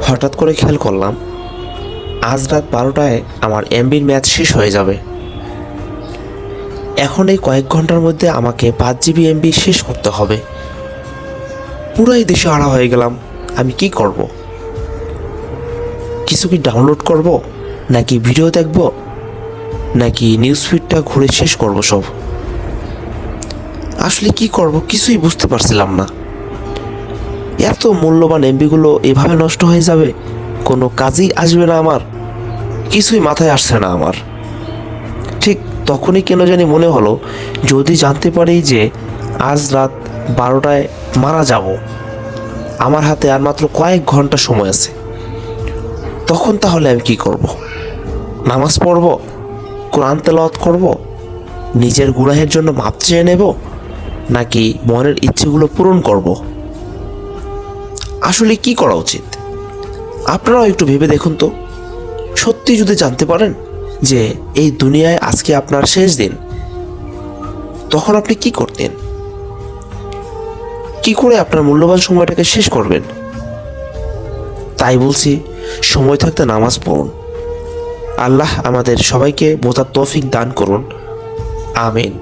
হঠাৎ করে খেয়াল করলাম আজ রাত 12টায় আমার এমবির ম্যাচ শেষ হয়ে যাবে। এখন এই কয়েক ঘন্টার মধ্যে আমাকে 5 জিবি এমবি শেষ করতে হবে। পুরাই দেশে হারা হয়ে গেলাম। আমি কি করব? কিছু কি ডাউনলোড করব, নাকি ভিডিও দেখব, নাকি নিউজ ফিডটা ঘুরে শেষ করব সব? আসলে কি করব কিছুই বুঝতে পারছিলাম না। এত মূল্যবান এমবিগুলো এভাবে নষ্ট হয়ে যাবে, কোনো কাজেই আসবে না আমার। কিছুই মাথায় আসছে না আমার। ঠিক তখনই কেন জানি মনে হলো, যদি জানতে পারি যে আজ রাত 12টায় মারা যাব, আমার হাতে আর মাত্র কয়েক ঘন্টা সময় আছে, তখন তাহলে আমি কি করব? নামাজ পড়ব, কোরআন তেলাওয়াত করব, নিজের গুনাহের জন্য মাপ চেয়ে নেব, নাকি মনের ইচ্ছেগুলো পূরণ করব? আসলে কি করা উচিত? আপনারাও একটু ভেবে দেখুন তো। সত্যি যদি জানতে পারেন যে এই দুনিয়ায় আজকে আপনার শেষ দিন, তখন আপনি কি করতেন? কি করে আপনার মূল্যবান সময়টাকে শেষ করবেন? তাই বলছি, সময় থাকতে নামাজ পড়ুন। আল্লাহ আমাদের সবাইকে বোঝার তৌফিক দান করুন। আমিন।